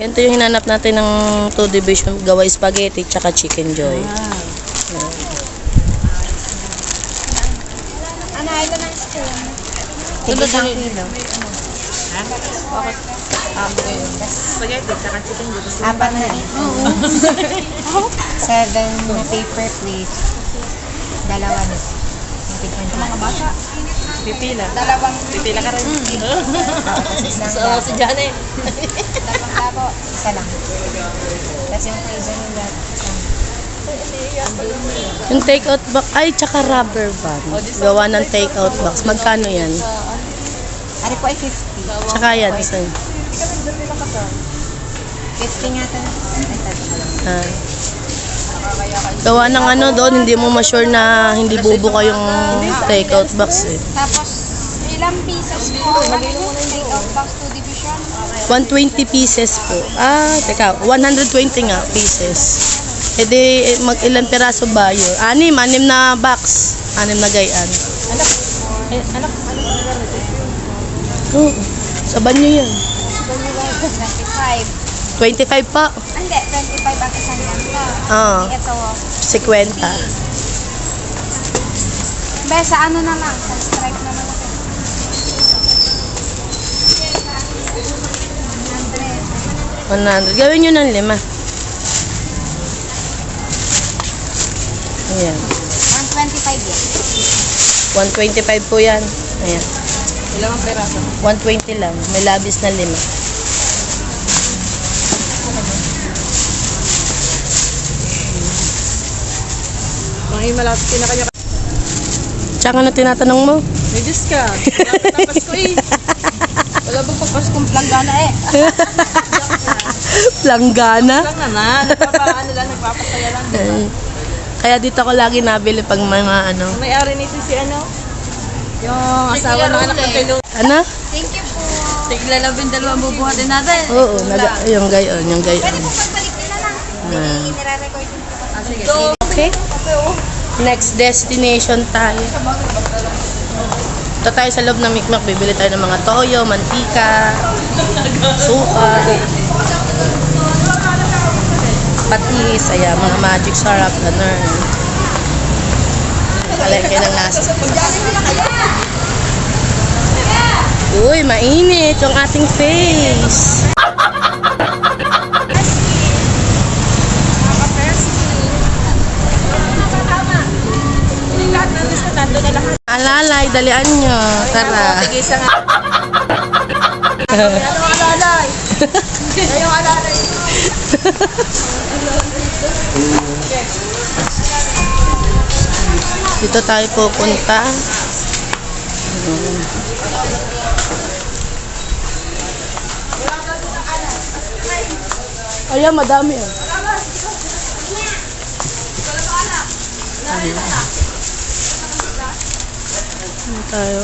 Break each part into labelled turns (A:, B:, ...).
A: Ganito yung hinanap natin ng 2 division gawa spaghetti tsaka chicken joy.
B: Ano, ito ng spoon.
C: Tulad ng kilo. Ha? Bakit? Spaghetti, tsaka chicken joy.
B: Apat na rin. 7 na paper plate. Dalawa na. Mga bata.
C: Pipila.
B: Pipila
C: ka rin.
B: Tapos isang labo.
A: Si Janet.
B: Dalawang labo. Isa lang. Tapos yung freezer nila. Isang.
A: Yung take-out box, ay, tsaka rubber band. Gawa ng take-out box. Magkano yan?
B: Ari po ay 50.
A: Tsaka yan, isa.
B: 50 nga ito.
A: Ah. Gawa ng ano doon, hindi mo ma-sure na hindi bubuka yung take-out box eh.
B: Tapos, ilang pieces po? Ano yung take-out box 2 division?
A: 120 pieces po. Ah, teka, 120 nga pieces. E di, ilang piraso ba yun? 6 na box. 6 na gayaan.
C: Anak,
A: Oo, sa banyo yan.
B: 25.
A: 25 pa.
B: Hindi, 25 ang isang ganito.
A: Oo,
B: Ito,
A: 50.
B: sa ano na lang, sa stripe na lang ako.
A: 100. Gawin nyo ng 5. Ayan.
B: 125 yan.
A: 125 po yan. Ayan.
C: ilang ang peraso?
A: 120 lang. May labis na 5.
C: Mga imalat, kinakanya ka.
A: Tsaka na tinatanong mo?
C: May discount. Wala pa tapos ko eh. Wala ba papas kong planggana eh.
A: Langgana?
C: Lang naman. Nagpapasaya lang. Diba?
A: Kaya dito ako lagi nabili pag mga ano.
C: May-ari nito si ano? Yung asawa ng anak ng pilo.
A: Ano?
B: Thank you po.
C: Tigla 12 bubuhatin natin.
A: Oo, yung gayon, yung gayon.
B: Pwede po pagbalik nila lang. Nire-record din po.
C: Ah, sige.
A: Okay. Next destination tayo. Ito tayo sa loob ng Mikmak. Bibili tayo ng mga toyo, mantika, suka, patis, ayan, mga magic sarap, ganun. Nakalagay ng lasa. Uy, mainit yung ating face. Alalay, dalian nyo. Tara.
C: Tigisa nga. Ano alalay? Ayong alalay.
A: Dito tayo pupunta. Ayan, madami oh. Ano tayo?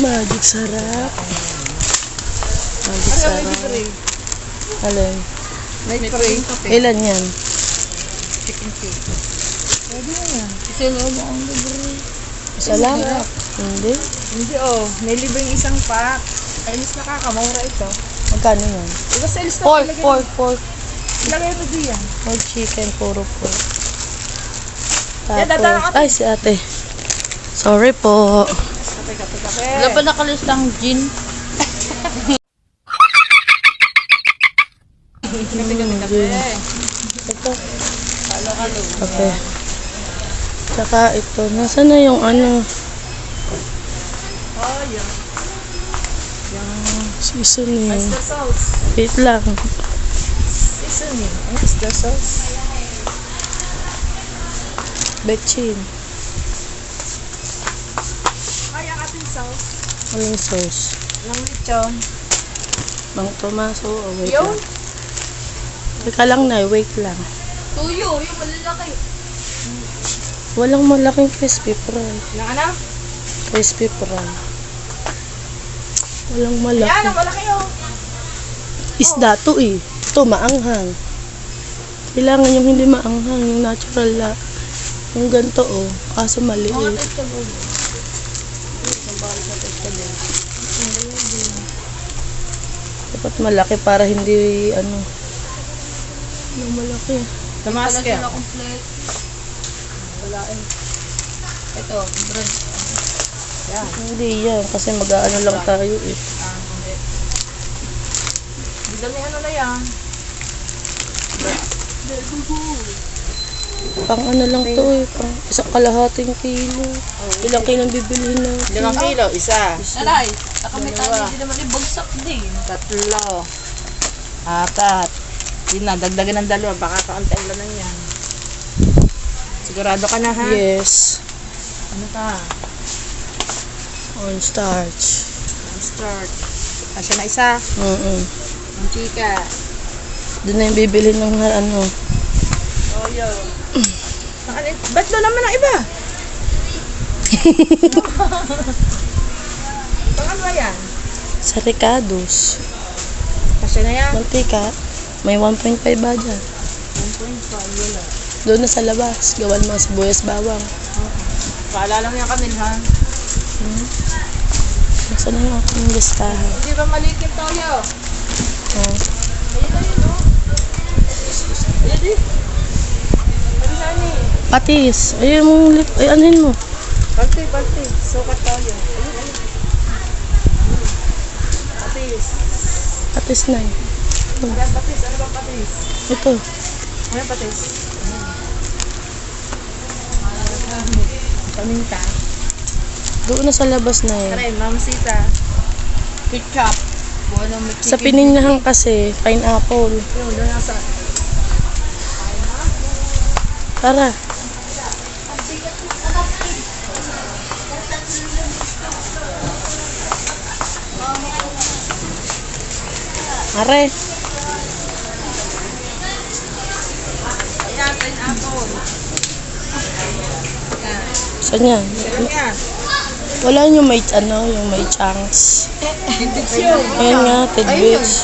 A: Magic sarap. Magic sarap. Alin?
C: May pray.
A: Ilan yan?
C: Chicken cake. Pwede mo yan. Kasi loob ang libre.
A: Isa lang? Hindi.
C: Hindi oh. May libreng isang pack. Alis nakakamura ito.
A: Magkano yan?
C: Diba sa alis na
A: Pork.
C: Ilagay mo diyan.
A: Pork chicken, puro pork.
C: Yan, dadaan
A: Tapos,
C: ka.
A: ay si ate. Sorry po.
C: Wala ba nakalistang gin?
A: Ito. Okay. Tsaka ito. Nasaan na yung ano?
C: Oh, yan.
A: Seasoning.
C: Oyster sauce.
A: Wait lang.
C: Seasoning. Oyster sauce.
A: Betchin.
C: Ay, ang ating sauce.
A: Anong sauce?
C: Lang lechon.
A: Bang Tomaso. Oh, wait
C: Yun.
A: lang. Teka lang na. Wait lang.
C: Tuyo. Yung malalaki.
A: Walang malaking crispy fry.
C: Ilang ano?
A: Crispy fry. Walang
C: Yan,
A: malaki.
C: ang malaki oh.
A: Isda to eh. Ito, maanghang. Kailangan yung hindi maanghang. Yung natural la. Yung ganito oh. Kaso maliit. Dapat malaki para hindi ano. Yung malaki.
C: Tumaas ka. Wala complete. Wala eh. Ito, brand. Yan.
A: Hindi yan. Kasi mag-ano lang tayo eh.
C: Hindi. Hindi ano na yan.
A: Pang ano lang to eh. Pang isang kalahating kilo. Ilang kilo bibilihin natin?
C: 5 kilo, isa.
B: Aray, nakamita hindi naman ibagsak din.
C: 3. 4. Yun na, dagdagan ng 2. Baka kaunting lang yan. Sigurado ka na ha?
A: Yes.
C: Ano ka?
A: Cornstarch.
C: Start. Kasya na isa. Ang chika.
A: Doon na yung bibilihin ng ano.
C: Toyo. Ba't doon naman ang iba? Baka ba yan?
A: Sa Ricardo's.
C: Kasya na yan?
A: Mantika. May 1.5 ba dyan?
C: 1.5 wala.
A: Doon na sa labas. Gawan mga sibuyas bawang.
C: Paalala mo yan kami ha?
A: Nasaan na yung aking listahan?
C: Hindi ba maliit yung toyo?
A: Oh.
C: Ayun no? Ayun eh. Ano saan eh?
A: Patis. Ayun mong ay anuhin mo.
C: Palte. Sukat toyo. Ayun. Patis.
A: Patis na yun.
C: Yan patis. Ano bang patis?
A: Ito.
C: Ano patis? Paminta.
A: Doon na sa labas na yun.
C: Aray, mamasita. Ketchup. Buwan ng
A: Sa pininyahan kasi, pineapple.
C: Yun, doon nasa.
A: Tara. Are.
C: Yan, pineapple.
A: Saan yan?
C: Yan yan.
A: Wala yung may ano, yung may chunks. Ayan nga, tidbits.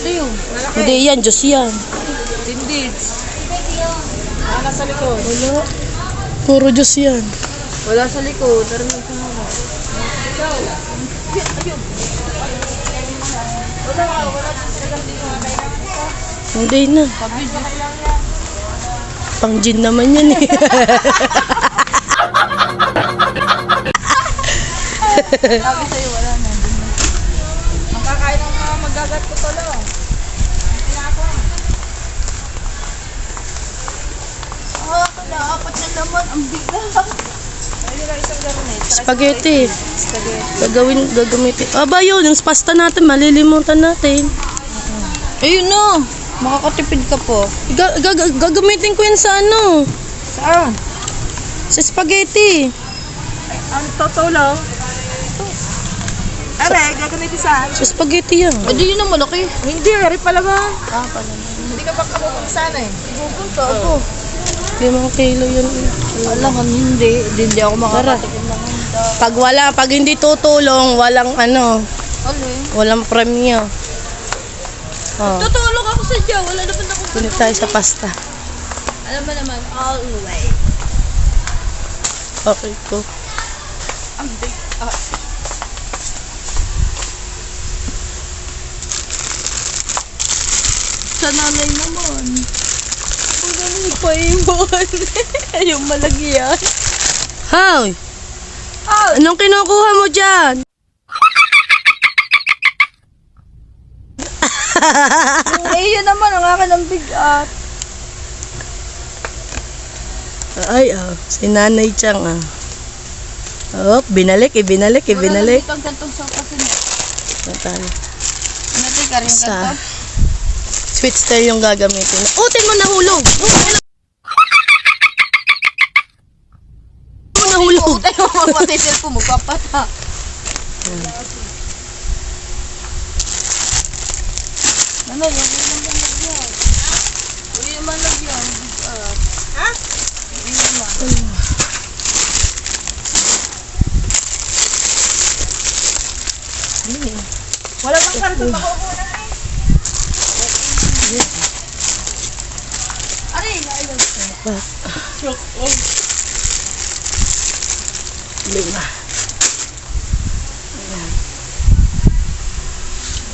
C: Ito yun. Malaki.
A: Hindi yan, Diyos yan.
C: Tindits. Wala sa likod.
A: Wala. Puro Diyos yan.
C: Wala sa likod. Pero may kumara.
A: Hindi na. Pang gin naman yan eh.
C: Sabi sa'yo, wala na. Makakain ng mga magagat ko to lang.
B: Wala, apat na naman. Ang bigat.
C: Ayun lang isang garnet.
A: Spaghetti.
C: Spaghetti.
A: Gagamitin. Aba yun, yung pasta natin, malilimutan natin.
B: Ayun no. Makakatipid ka po.
A: Gagamitin ko yun sa ano?
C: Saan?
A: Sa spaghetti.
C: Ang totoo lang. Aray, gagamitin saan?
A: Sa spaghetti yan.
B: Hindi yun ang malaki.
C: Hindi, ari pala ba?
A: Pala.
C: Hindi ka ba kabukong sana eh?
B: Pupunta ako.
A: 5 kilo yun.
B: Alam mo, hindi ako makakatipid ng
A: Pag hindi tutulong, walang ano, walang premyo. Oh,
B: Tutulong ako sa dyan. Wala naman ako.
A: punit tayo sa pasta.
B: Alam mo naman, always.
A: Okay ko.
B: Ang big. Sa nanay naman. Huwag naman ipaiwan. Yung malagyan.
A: Hoy! Anong kinukuha mo dyan?
B: Yun naman ang akin ang bigat.
A: Ay, si Nanay Chang, Oh, binalik.
B: Wala nang bitang gantong sa kasi mo.
A: Natal.
B: Natin ka rin
A: Sa
B: ganto.
A: switch tail yung gagamitin. Utin mo nahulog! Nahulog!
B: Tayo mo pati cellphone mo, papata. Nanay, yan yung malagyan. Uy, yung malagyan.
C: Ha?
B: Hindi naman.
C: Wala bang karton makukuha na eh?
B: Aray, ayun.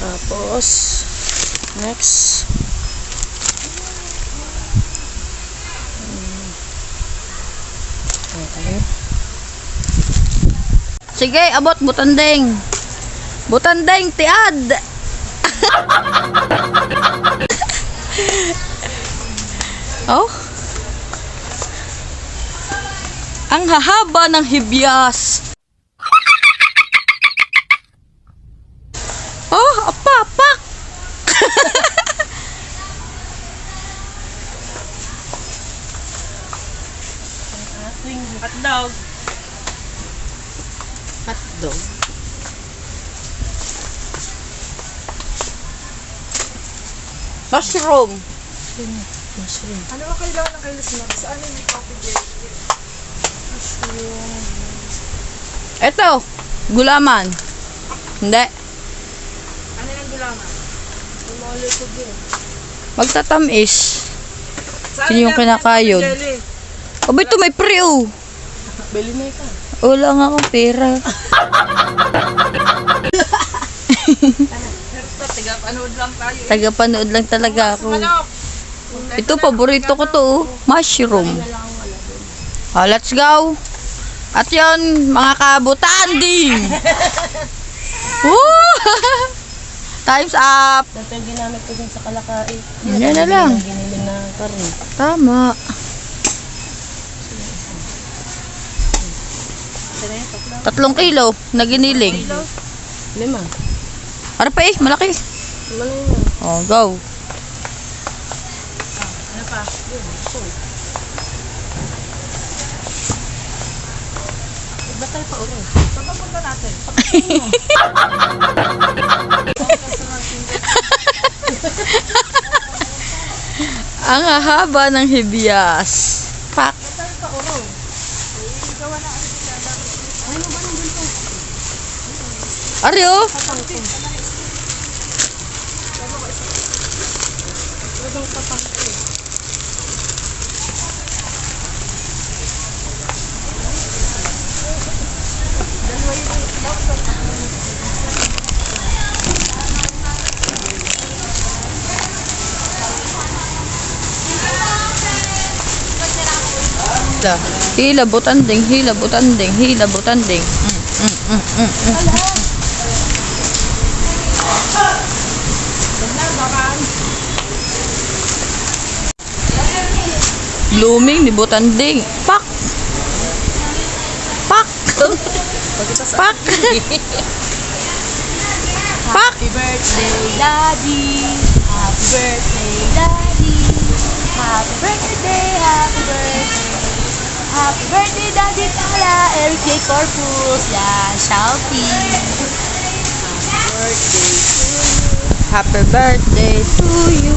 A: Tapos, next. Okay.
C: Sige, abot, butanding. Butanding, tiad. Oh. Ang hahaba ng hibyas. Oh, apak.
A: Ating hotdog. Hotdog.
C: Mushroom.
A: Mushroom.
C: Ano ba kailangan ng kailas mo? Saan yung coffee jelly? Ito, gulaman. Hindi.
B: Ano yung gulaman?
C: Umali ko din. Magtatamis. Sino yung kinakayod? Aba, ito may pre, oh.
A: Bili na ikaw.
C: Wala nga akong pera.
B: Taga-panood lang tayo.
C: Tagapanood lang talaga ako. Ito, paborito ko to, oh. Mushroom. Oh, let's go. At yun, mga kabutanding. Woo! Time's up.
A: Dati yung ginamit ko din sa kalakain.
C: Yan na lang.
A: Giniling na karne.
C: Tama. Tatlong kilo na giniling.
A: 5.
C: Ano pa eh, malaki.
A: Malay mo.
C: Oh, go.
A: Ano pa? Yun. So. Ba't tayo pa ulit?
B: Saan ba punta natin?
C: Ang hahaba ng hibyas. Pak. Aryo? Hila butanding, hila butanding, hila butanding. Blooming ni butanding. Pak. Pak. Pak. Pak.
A: Happy birthday, Daddy. Happy birthday, Daddy. Happy birthday, happy birthday. Happy birthday, Daddy Tala. Eric J. Corpus. Yan, Shopee.
C: Happy birthday to you.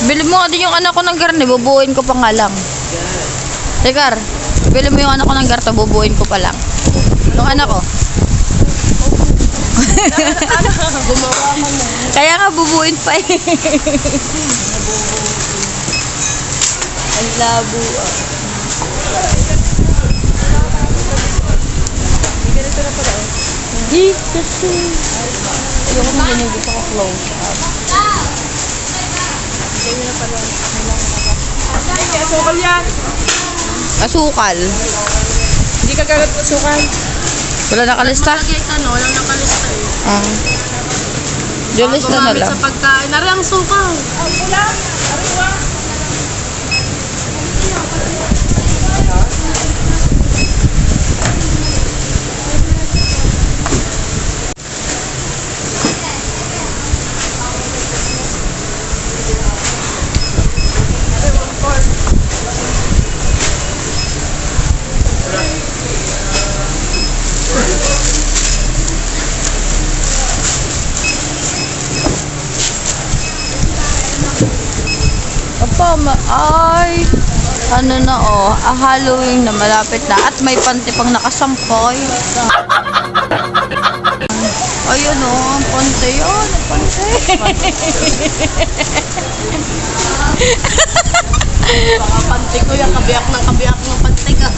C: Bili mo nga din yung anak ko ng garne, bubuuin ko pa nga lang. Tekar, bili mo yung anak ko ng garto, bubuuin ko pa lang. Yung anak ko. Kaya nga bubuuin pa eh. Ang labo ah.
A: Ayoko na ganyan, gusto ko close up.
B: Asukal yan.
C: Asukal.
B: Hindi ka gagat asukal.
C: Wala nakalista?
A: Lagay ka, no? Walang nakalista eh.
C: Ah. Yung lista na
A: Gumamit
C: lang.
A: sa pagkain. Nari ang suka.
B: Ang ulam. Ariwa.
C: Ay, ano na oh, Halloween na malapit na at may panty pang nakasampay. Ayun oh, ang panty yun, ang panty.
A: Baka panty ko yung kabiyak ng panty ka.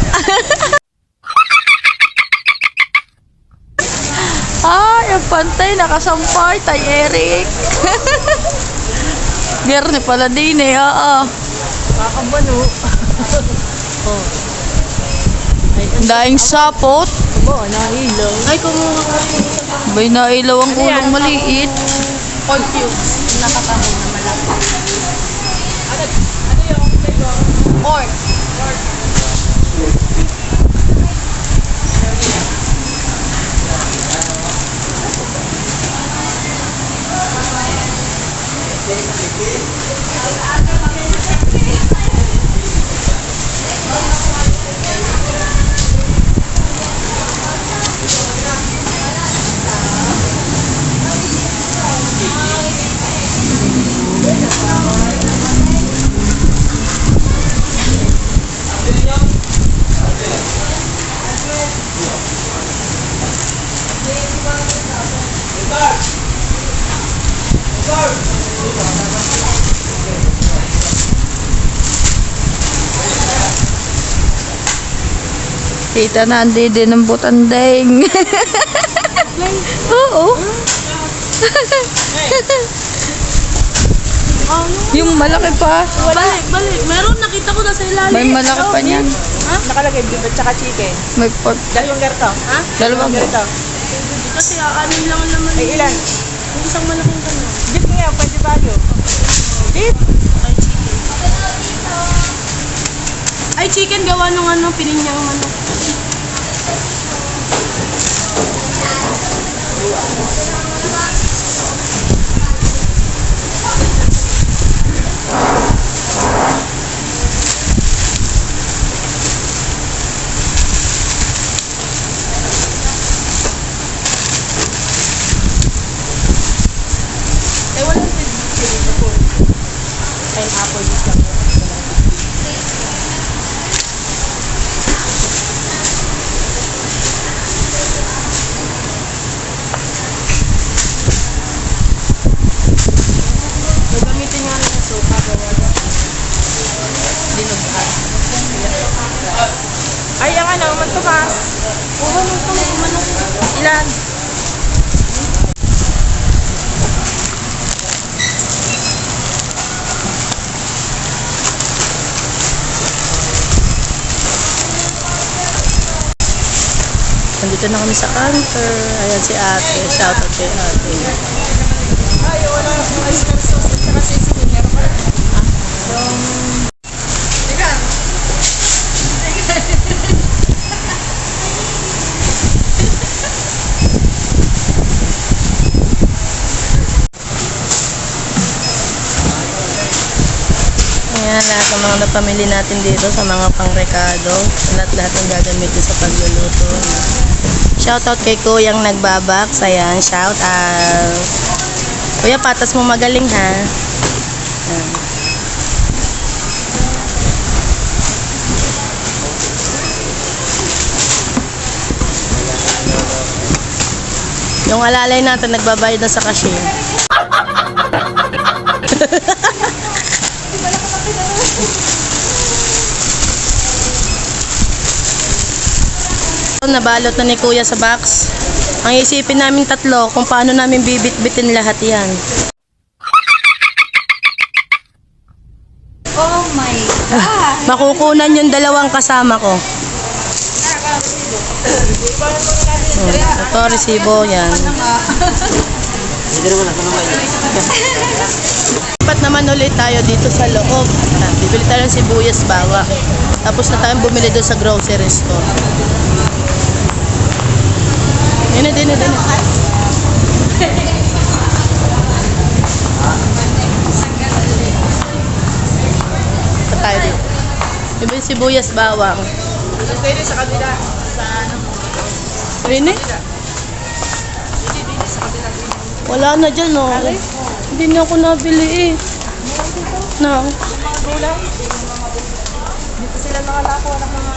C: Ay, ang pantay, nakasampay, tay Eric. Biyernes pala din eh, oo.
B: Kakabano.
C: Daing sapot.
B: Oo, nahilaw.
A: Ay, kumuha ka.
C: Bay nailaw ang kulong maliit.
A: Confused.
B: Nakakahon na malaki.
A: Pork.
C: Tita na, hindi din ang butandeng. Oo. Yung malaki pa.
A: Balik. Meron, nakita ko na sa ilalim.
C: May malaki pa niyan.
B: Nakalagay beef at saka chicken.
C: May pork.
B: Dalawang garto.
A: Ha?
C: Dalawang
B: garto.
A: Kasi aanin lang naman.
B: Ay, ilan?
A: Yung isang malaking kanya.
B: Beef nga, pwede bago. Beef?
A: Ay, chicken gawa nung ano, pininyang manok. Ay, walang chili po.
B: Pineapple is lang.
A: So, gamitin nga rin ang sopa, gawa na. Dinugas.
B: Ay, ang ano, mantukas.
A: Oo, manok.
B: Ilan?
A: Nandito na kami sa counter. Ayan si ate. Shout out kay ate.
B: Ay, wala. Oyster sauce at saka sesame. Meron pa. Teka.
A: Ayan, lahat ng mga napamili natin dito sa mga pangrekado. Lahat ng gagamitin sa pagluluto. Shoutout kay Kuyang Nagbabox. Ayan, shout out. Kuya, patas mo magaling ha. Ayan. Yung alalay natin, nagbabayad na sa cashier. Nabalot na ni Kuya sa box. Ang isipin namin tatlo kung paano namin bibit-bitin lahat yan.
C: Oh my God.
A: Makukunan yung dalawang kasama ko. Ito, resibo yan. Dapat naman ulit tayo dito sa loob. Bibili tayo ng sibuyas, bawa. Tapos na tayong bumili doon sa grocery store. Din. Ito tayo dito. Iba yung sibuyas, bawang.
B: Pwede sa kabila. Sa ano.
A: Rini? Wala na dyan, no? Hindi na ako nabili eh. Na.
B: Mga gulay. Dito sila nakalako ng mga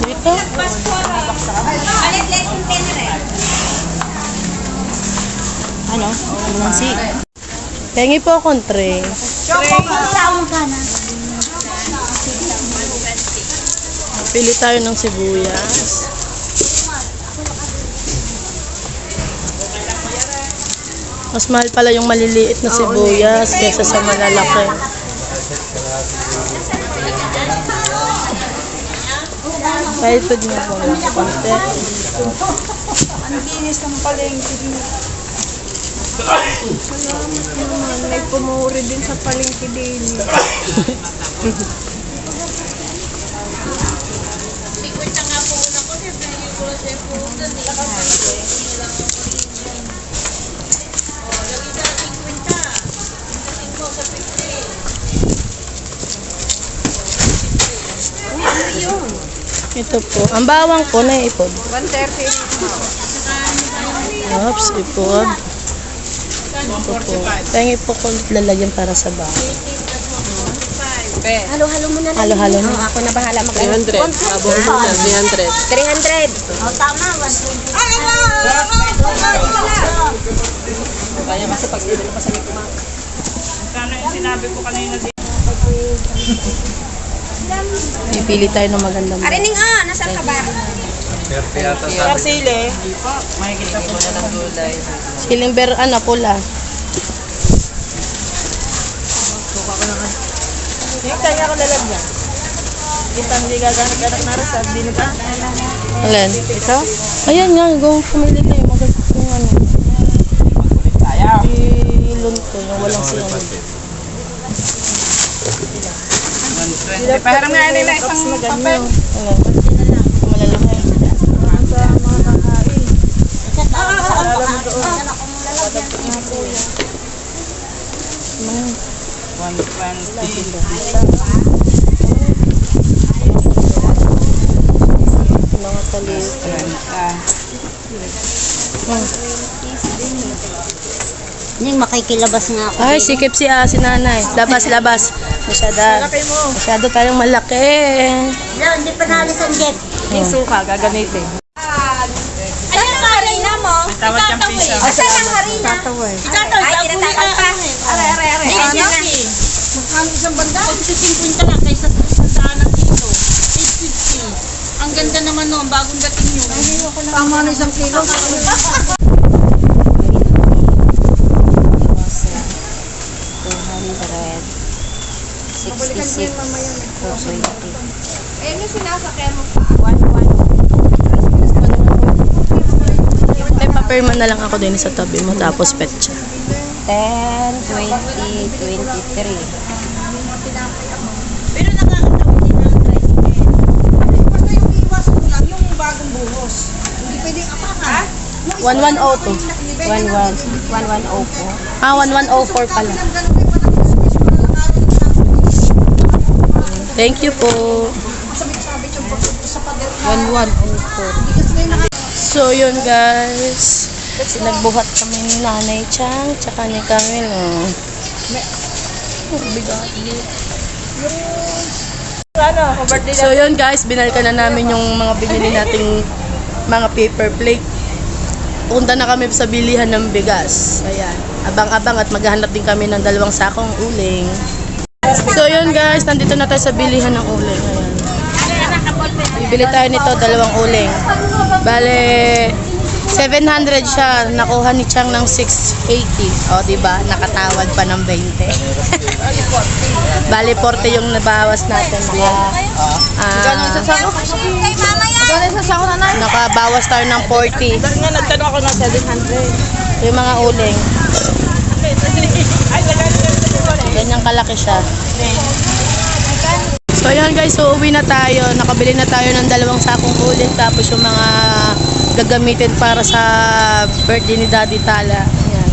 A: Dito?
B: Ano?
C: no? Nansi.
A: Pengi po akong tray. Pili tayo ng sibuyas. Mas mahal pala yung maliliit na sibuyas kaysa sa malalaki. Kahit ito din ako lang konti.
B: May pumuri din sa palengke din.
A: Ito po. Ang bawang po na ipod.
B: 130.
A: Oops, ipod. Ito po. Pengi po ko lalagyan para sa bawang.
B: Halo-halo mo na lang.
A: Halo-halo na.
B: Ako na bahala mag
A: 300. Abong mo na, 300.
B: 300. Tama.
C: Kaya kasi pag dito pa sa likma.
A: Pipili tayo ng magandang bawang.
B: Arining nasaan ka ba?
C: Sili. Makikita po na ng gulay.
A: Siling pula.
C: Kaya ko lalagyan. Kita hindi gaganap-ganap na rin sa dinuga.
A: Alin? Ito? Ayan nga, gawin pumili na yung maganda yung ano. Ilun ko, yung walang siyang.
C: Paharap nga nila isang papel.
A: Alin? Malalaki. Mga taliw.
B: Ning makikilabas nga ako.
A: Ay, sikip si nanay. Labas. Masyado tayong malaki.
B: Hindi pa nalis ang jet.
C: Yung suka, gagamitin.
B: Ayan ang harina mo.
C: Tawad siyang pisa.
B: Asan ang harina? Ay, tinatakal pa. Are. Ayan na.
D: Magkano isang banda? 50 lang kaysa sa sandaan ng kilo. 850. Ang ganda naman no, ang bagong dating nyo.
B: Tama na isang kilo. Ayun yung sinasakyan mo pa. 1-1.
A: May papirman na lang ako din sa tabi mo, tapos petsa.
B: 10, 20, 23.
D: Pero nakakatawid din ang tricycle. Basta yung iwas mo lang, yung bagong buhos. Hindi pwedeng apakan.
A: 1102.
B: 1104.
A: Ah, 1104 pala. Thank you po.
D: Sabit-sabit yung pagpunta sa pader.
A: 1104. So, yun guys. Nagbuhat kami ni Nanay Chang, tsaka ni Camilo. Bigat. So, yun guys. Binalikan na namin yung mga binili nating mga paper plate. Punta na kami sa bilihan ng bigas. Ayan. Abang-abang at maghahanap din kami ng 2 sakong uling. So yun guys, nandito na tayo sa bilihan ng uling. Ayan. Bibili tayo nito 2 uling. Bale, 700 siya. Nakuha ni Chang ng 680. O, diba? Nakatawad pa ng 20. Bale, 40 yung nabawas natin. Nakabawas tayo ng 40.
C: Nga, nagtanong ako ng 700.
A: Yung mga uling. Ganyang kalaki siya. So yun guys, so uwi na tayo. Nakabili na tayo ng 2 sakong uling. Tapos yung mga gagamitin para sa birthday ni Daddy Tala. Ayan.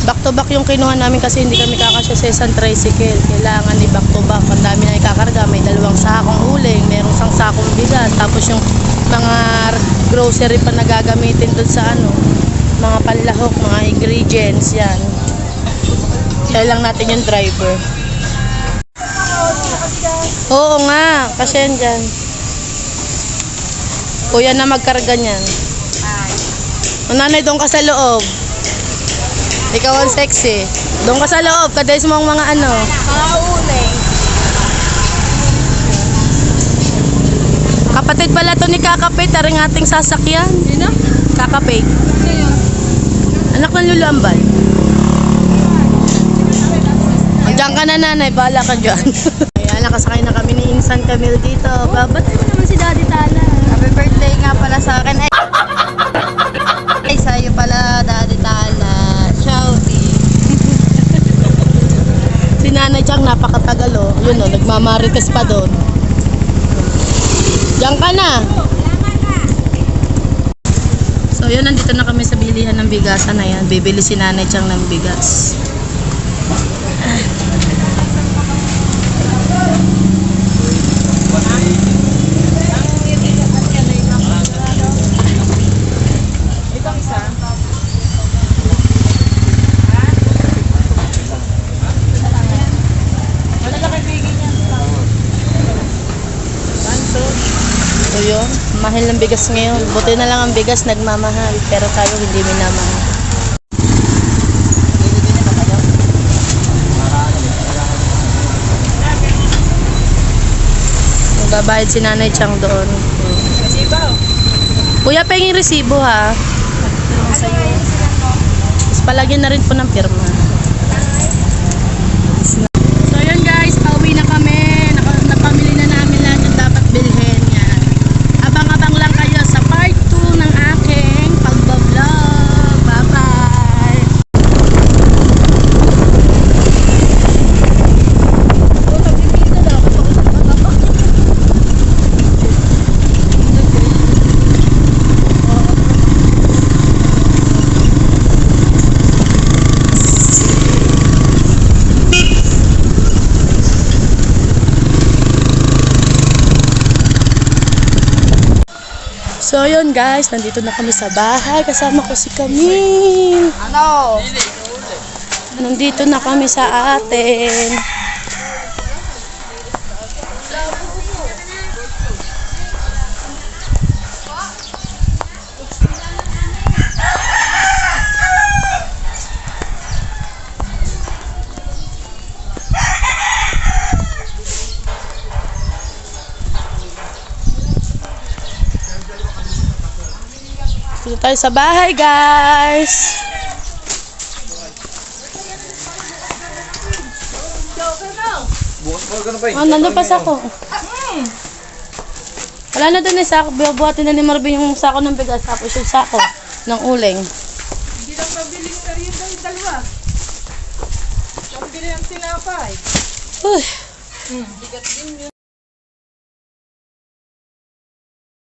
A: Back to back yung kinuha namin kasi hindi kami kakasya sa isang tricycle. Kailangan ni back to back. Ang dami na ikakarga. May 2 sakong uling. Mayroong 1 sakong bigas. Tapos yung mga grocery pa na gagamitin dun sa mga panlahok, mga ingredients. Yan. Kaya lang natin yung driver. Oo nga, kasi yan dyan. Kuya na magkarga niyan. O nanay, doon ka sa loob. Ikaw ang sexy. Doon ka sa loob, kadayos mo ang mga ano. Kapatid pala to ni Kakapit, taring ating sasakyan.
C: Sino?
A: Kakapit. Anak ng Lolo Ambal. Diyan ka na nanay, bahala ka dyan. Ayan, nakasakay na kami ni Insan Camille dito. Babatay mo naman si Daddy Tala.
B: Happy birthday nga pala sa akin. Ay, sa'yo pala, Daddy Tala. Shouty.
A: Si Nanay Chang napakatagal oh. Yun oh, nagmamarites pa doon. Diyan ka na. So yun, nandito na kami sa bilihan ng bigasan na yan. Bibili si Nanay Chang ng bigas. So yun, mahal ng bigas ngayon. Buti na lang ang bigas nagmamahal, pero tayo hindi minamahal. Magbabayad si Nanay Chang doon. Kuya, pahingin resibo ha. Tapos palagyan na rin po ng pirma. So yun guys, pauwi na kami. Napamili na namin lahat yung dapat bilhin yan. Abang-abang lang kayo sa part 2 ng aking pagbablog. Bye-bye! So yun guys, nandito na kami sa bahay. Kasama ko si Camille.
B: Ano?
A: Nandito na kami sa atin. Dito tayo sa bahay, guys. Oh, nandun pa sako. Wala na doon yung sako. Buhatin na ni Marvin yung sako ng bigas. Tapos yung sako ng uling.
D: Hindi lang mabili sa rin yung dalawa. Pambili ang sinapay.
A: Uy.